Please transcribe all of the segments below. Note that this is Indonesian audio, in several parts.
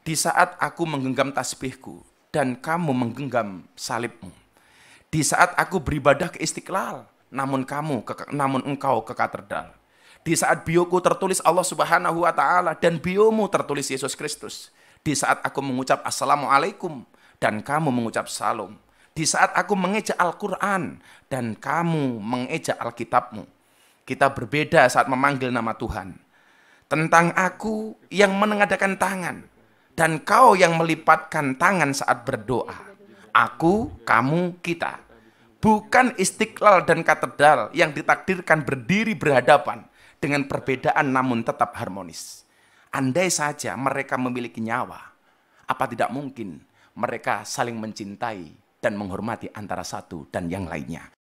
Di saat aku menggenggam tasbihku dan kamu menggenggam salibmu. Di saat aku beribadah ke Istiqlal, namun engkau ke katedral. Di saat bioku tertulis Allah Subhanahu wa taala dan biomu tertulis Yesus Kristus. Di saat aku mengucap assalamualaikum dan kamu mengucap salam. Di saat aku mengeja Al-Qur'an dan kamu mengeja Alkitabmu. Kita berbeda saat memanggil nama Tuhan. Tentang aku yang menengadakan tangan dan kau yang melipatkan tangan saat berdoa. Aku, kamu, kita. Bukan Istiqlal dan katedral yang ditakdirkan berdiri berhadapan dengan perbedaan namun tetap harmonis. Andai saja mereka memiliki nyawa, apa tidak mungkin mereka saling mencintai dan menghormati antara satu dan yang lainnya.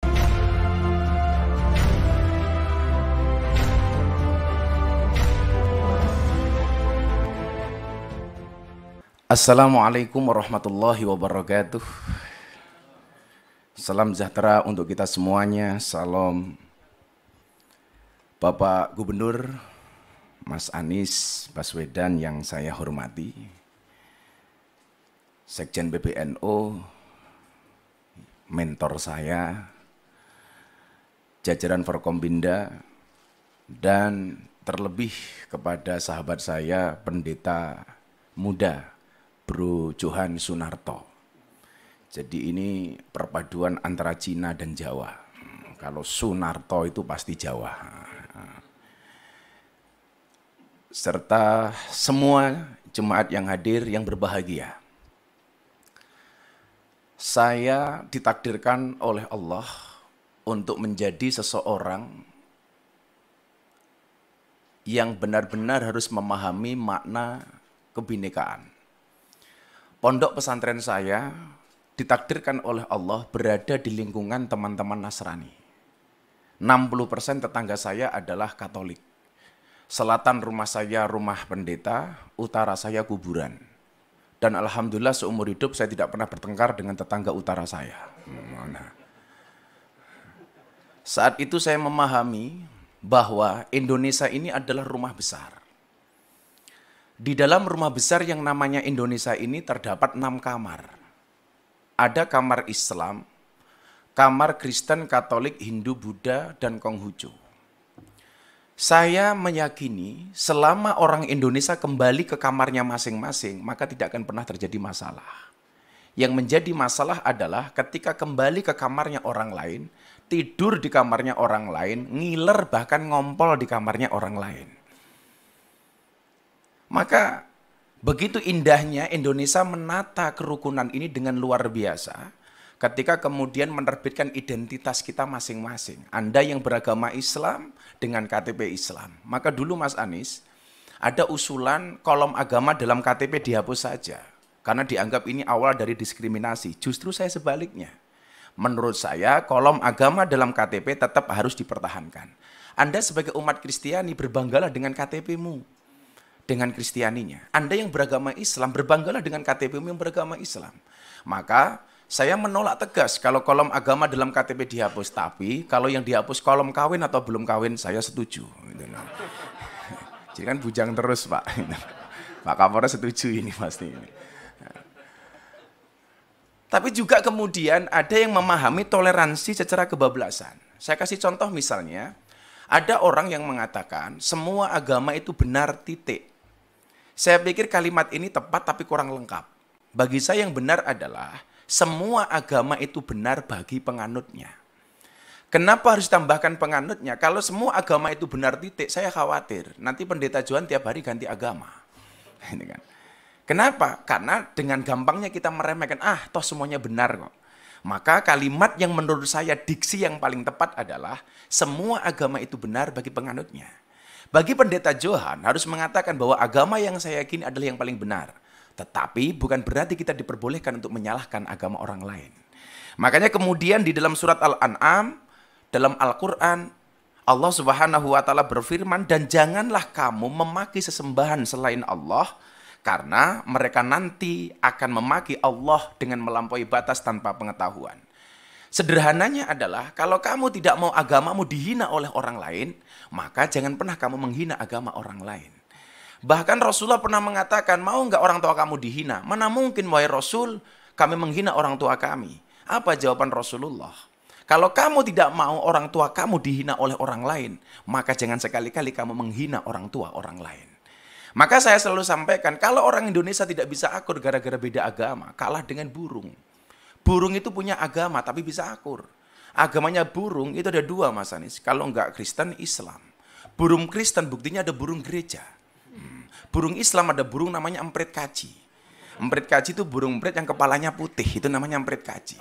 Assalamualaikum warahmatullahi wabarakatuh. Salam sejahtera untuk kita semuanya. Salam Bapak Gubernur Mas Anies Baswedan yang saya hormati, Sekjen PBNU, mentor saya, jajaran Forkombinda, dan terlebih kepada sahabat saya, pendeta muda, Bro Johan Sunarto. Jadi ini perpaduan antara Cina dan Jawa. Kalau Sunarto itu pasti Jawa. Serta semua jemaat yang hadir yang berbahagia. Saya ditakdirkan oleh Allah untuk menjadi seseorang yang benar-benar harus memahami makna kebinekaan. Pondok pesantren saya ditakdirkan oleh Allah berada di lingkungan teman-teman Nasrani. 60% tetangga saya adalah Katolik. Selatan rumah saya rumah pendeta, utara saya kuburan. Dan alhamdulillah seumur hidup saya tidak pernah bertengkar dengan tetangga utara saya. Saat itu saya memahami bahwa Indonesia ini adalah rumah besar. Di dalam rumah besar yang namanya Indonesia ini terdapat 6 kamar. Ada kamar Islam, kamar Kristen, Katolik, Hindu, Buddha, dan Konghucu. Saya meyakini selama orang Indonesia kembali ke kamarnya masing-masing, maka tidak akan pernah terjadi masalah. Yang menjadi masalah adalah ketika kembali ke kamarnya orang lain, tidur di kamarnya orang lain, ngiler bahkan ngompol di kamarnya orang lain. Maka begitu indahnya Indonesia menata kerukunan ini dengan luar biasa ketika kemudian menerbitkan identitas kita masing-masing. Anda yang beragama Islam dengan KTP Islam. Maka dulu Mas Anies ada usulan kolom agama dalam KTP dihapus saja. Karena dianggap ini awal dari diskriminasi. Justru saya sebaliknya. Menurut saya kolom agama dalam KTP tetap harus dipertahankan. Anda sebagai umat Kristiani berbanggalah dengan KTP-mu. Dengan Kristianinya. Anda yang beragama Islam, berbanggalah dengan KTP-mu yang beragama Islam. Maka saya menolak tegas kalau kolom agama dalam KTP dihapus. Tapi kalau yang dihapus kolom kawin atau belum kawin, saya setuju. Jadi kan bujang terus Pak. Pak Kapolres setuju ini pasti. Tapi juga kemudian ada yang memahami toleransi secara kebablasan. Saya kasih contoh misalnya, ada orang yang mengatakan semua agama itu benar titik. Saya pikir kalimat ini tepat tapi kurang lengkap. Bagi saya yang benar adalah semua agama itu benar bagi penganutnya. Kenapa harus tambahkan penganutnya? Kalau semua agama itu benar titik, saya khawatir nanti pendeta Johan tiap hari ganti agama. Kenapa? Karena dengan gampangnya kita meremehkan, toh semuanya benar kok. Maka kalimat yang menurut saya diksi yang paling tepat adalah semua agama itu benar bagi penganutnya. Bagi pendeta Johan harus mengatakan bahwa agama yang saya yakini adalah yang paling benar. Tetapi bukan berarti kita diperbolehkan untuk menyalahkan agama orang lain. Makanya kemudian di dalam surat Al-An'am, dalam Al-Quran, Allah Subhanahu wa taala berfirman, dan janganlah kamu memaki sesembahan selain Allah, karena mereka nanti akan memaki Allah dengan melampaui batas tanpa pengetahuan. Sederhananya adalah kalau kamu tidak mau agamamu dihina oleh orang lain, maka jangan pernah kamu menghina agama orang lain. Bahkan Rasulullah pernah mengatakan, mau nggak orang tua kamu dihina? Mana mungkin wahai Rasul, kami menghina orang tua kami. Apa jawaban Rasulullah? Kalau kamu tidak mau orang tua kamu dihina oleh orang lain, maka jangan sekali-kali kamu menghina orang tua orang lain. Maka saya selalu sampaikan, kalau orang Indonesia tidak bisa akur gara-gara beda agama, kalah dengan burung. Burung itu punya agama tapi bisa akur. Agamanya burung itu ada dua, Mas Anies. Kalau enggak Kristen, Islam. Burung Kristen buktinya ada burung gereja. Burung Islam ada burung namanya emprit kaji. Emprit kaji itu burung emprit yang kepalanya putih, itu namanya emprit kaji.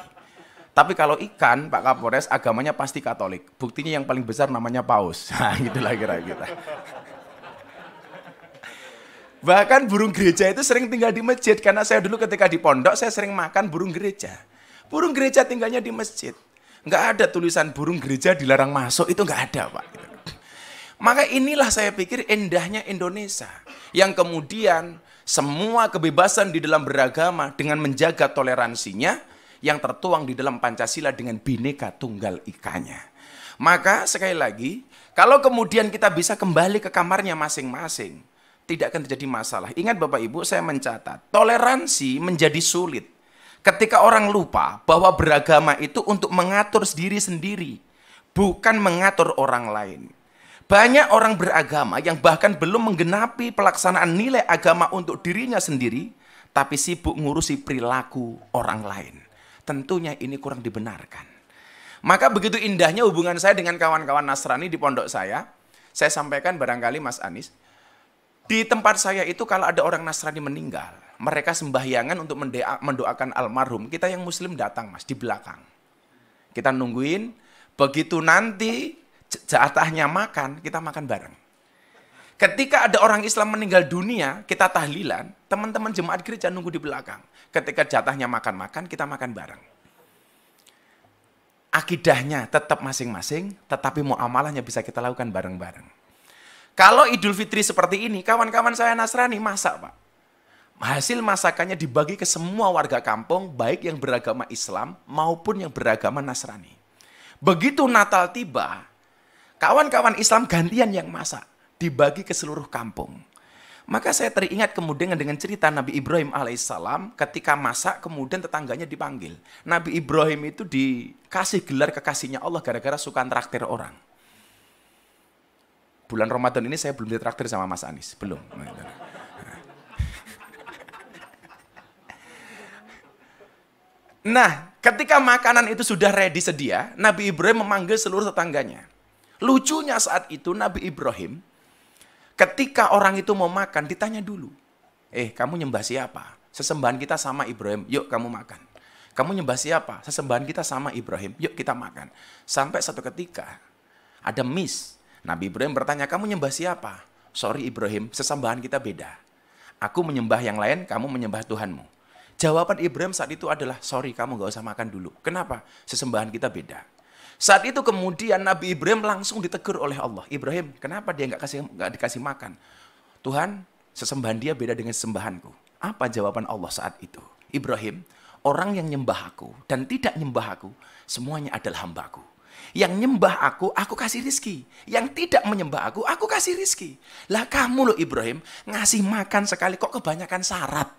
Tapi kalau ikan, Pak Kapolres, agamanya pasti Katolik. Buktinya yang paling besar namanya paus. Nah, gitulah kira-kira. Bahkan burung gereja itu sering tinggal di masjid. Karena saya dulu ketika di pondok, saya sering makan burung gereja. Burung gereja tinggalnya di masjid. Nggak ada tulisan burung gereja dilarang masuk, itu nggak ada, Pak. Maka inilah saya pikir indahnya Indonesia. Yang kemudian semua kebebasan di dalam beragama dengan menjaga toleransinya yang tertuang di dalam Pancasila dengan Bhinneka Tunggal Ikanya. Maka sekali lagi, kalau kemudian kita bisa kembali ke kamarnya masing-masing, tidak akan terjadi masalah. Ingat Bapak Ibu, saya mencatat, toleransi menjadi sulit ketika orang lupa bahwa beragama itu untuk mengatur diri sendiri, bukan mengatur orang lain. Banyak orang beragama yang bahkan belum menggenapi pelaksanaan nilai agama untuk dirinya sendiri, tapi sibuk ngurusi perilaku orang lain. Tentunya ini kurang dibenarkan. Maka begitu indahnya hubungan saya dengan kawan-kawan Nasrani di pondok saya sampaikan barangkali Mas Anies, di tempat saya itu kalau ada orang Nasrani meninggal, mereka sembahyangan untuk mendoakan almarhum. Kita yang Muslim datang, Mas, di belakang. Kita nungguin, begitu nanti jatahnya makan, kita makan bareng. Ketika ada orang Islam meninggal dunia, kita tahlilan, teman-teman jemaat gereja nunggu di belakang. Ketika jatahnya makan-makan, kita makan bareng. Akidahnya tetap masing-masing, tetapi muamalahnya bisa kita lakukan bareng-bareng. Kalau Idul Fitri seperti ini, kawan-kawan saya Nasrani masak, Pak. Hasil masakannya dibagi ke semua warga kampung, baik yang beragama Islam maupun yang beragama Nasrani. Begitu Natal tiba, kawan-kawan Islam gantian yang masak, dibagi ke seluruh kampung. Maka saya teringat kemudian dengan cerita Nabi Ibrahim alaihissalam ketika masak kemudian tetangganya dipanggil. Nabi Ibrahim itu dikasih gelar kekasihnya Allah gara-gara suka traktir orang. Bulan Ramadan ini saya belum ditraktir sama Mas Anies, belum. Nah, ketika makanan itu sudah ready sedia, Nabi Ibrahim memanggil seluruh tetangganya. Lucunya saat itu Nabi Ibrahim, ketika orang itu mau makan, ditanya dulu. Kamu nyembah siapa? Sesembahan kita sama Ibrahim, yuk kamu makan. Kamu nyembah siapa? Sesembahan kita sama Ibrahim, yuk kita makan. Sampai satu ketika, ada miss. Nabi Ibrahim bertanya, kamu nyembah siapa? Sorry Ibrahim, sesembahan kita beda. Aku menyembah yang lain, kamu menyembah Tuhanmu. Jawaban Ibrahim saat itu adalah, sorry kamu gak usah makan dulu. Kenapa? Sesembahan kita beda. Saat itu kemudian Nabi Ibrahim langsung ditegur oleh Allah. Ibrahim, kenapa dia gak dikasih makan? Tuhan, sesembahan dia beda dengan sesembahanku. Apa jawaban Allah saat itu? Ibrahim, orang yang nyembah aku dan tidak nyembah aku, semuanya adalah hambaku. Yang nyembah aku kasih rizki. Yang tidak menyembah aku kasih rizki. Lah kamu loh Ibrahim, ngasih makan sekali kok kebanyakan syarat.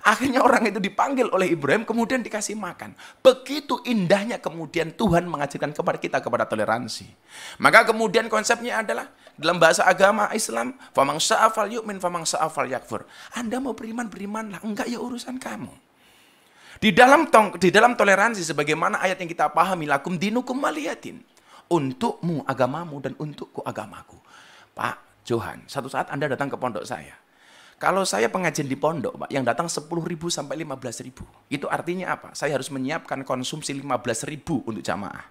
Akhirnya orang itu dipanggil oleh Ibrahim, kemudian dikasih makan. Begitu indahnya kemudian Tuhan mengajarkan kepada kita kepada toleransi. Maka kemudian konsepnya adalah, dalam bahasa agama Islam, famang sya'afal yu'min, famang sya'afal yakfur. Anda mau beriman, berimanlah. Enggak ya urusan kamu. Di dalam toleransi, sebagaimana ayat yang kita pahami, lakum dinukum waliyatin. Untukmu agamamu dan untukku agamaku. Pak Johan, satu saat Anda datang ke pondok saya. Kalau saya pengajian di pondok, Pak, yang datang 10.000 sampai 15.000. Itu artinya apa? Saya harus menyiapkan konsumsi 15.000 untuk jamaah.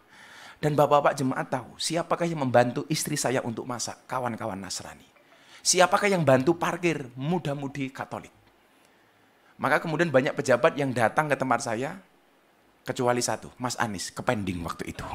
Dan bapak-bapak jemaat tahu, siapakah yang membantu istri saya untuk masak? Kawan-kawan Nasrani. Siapakah yang bantu parkir? Muda-mudi Katolik. Maka kemudian banyak pejabat yang datang ke tempat saya, kecuali satu, Mas Anies, kepending waktu itu.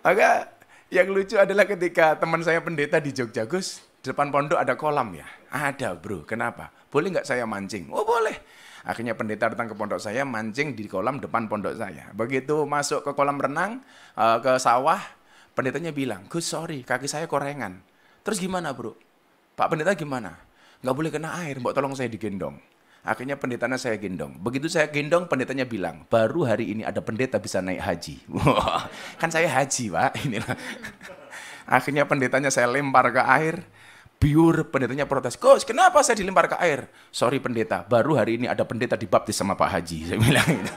Maka yang lucu adalah ketika teman saya pendeta di Jogja, Gus, di depan pondok ada kolam ya? Ada bro, kenapa? Boleh nggak saya mancing? Oh boleh. Akhirnya pendeta datang ke pondok saya, mancing di kolam depan pondok saya. Begitu masuk ke kolam renang, ke sawah, Pendetanya bilang, Gus sorry, kaki saya korengan. Terus gimana bro? Pak pendeta gimana? Nggak boleh kena air, mbok tolong saya digendong. Akhirnya pendetanya saya gendong. Begitu saya gendong, pendetanya bilang, baru hari ini ada pendeta bisa naik haji. Wah, kan saya haji pak. Inilah. Akhirnya pendetanya saya lempar ke air. Biur, pendetanya protes. Gus, kenapa saya dilempar ke air? Sorry pendeta, baru hari ini ada pendeta dibaptis sama Pak Haji. Saya bilang gitu.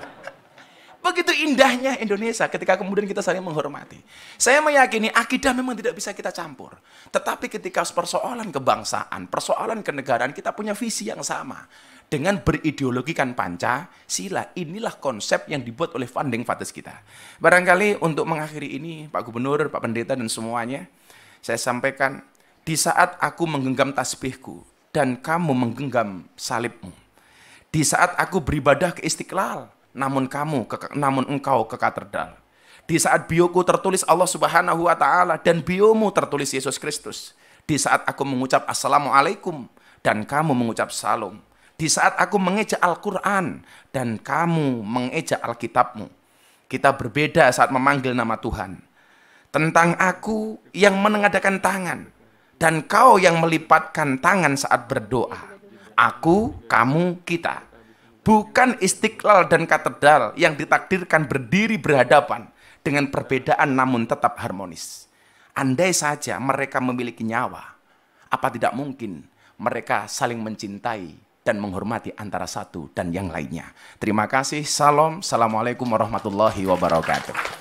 Begitu indahnya Indonesia ketika kemudian kita saling menghormati. Saya meyakini akidah memang tidak bisa kita campur. Tetapi ketika persoalan kebangsaan, persoalan kenegaraan, kita punya visi yang sama. Dengan berideologikan Pancasila, inilah konsep yang dibuat oleh founding fathers kita. Barangkali untuk mengakhiri ini, Pak Gubernur, Pak Pendeta, dan semuanya, saya sampaikan, di saat aku menggenggam tasbihku, dan kamu menggenggam salibmu. Di saat aku beribadah ke Istiqlal, namun engkau ke katedral. Di saat bioku tertulis Allah Subhanahu wa taala dan biomu tertulis Yesus Kristus. Di saat aku mengucap assalamualaikum dan kamu mengucap salam. Di saat aku mengeja Al-Qur'an dan kamu mengeja Alkitabmu. Kita berbeda saat memanggil nama Tuhan. Tentang aku yang menengadakan tangan dan kau yang melipatkan tangan saat berdoa. Aku, kamu, kita. Bukan Istiqlal dan katedral yang ditakdirkan berdiri berhadapan dengan perbedaan namun tetap harmonis. Andai saja mereka memiliki nyawa, apa tidak mungkin mereka saling mencintai dan menghormati antara satu dan yang lainnya. Terima kasih. Salam. Assalamualaikum warahmatullahi wabarakatuh.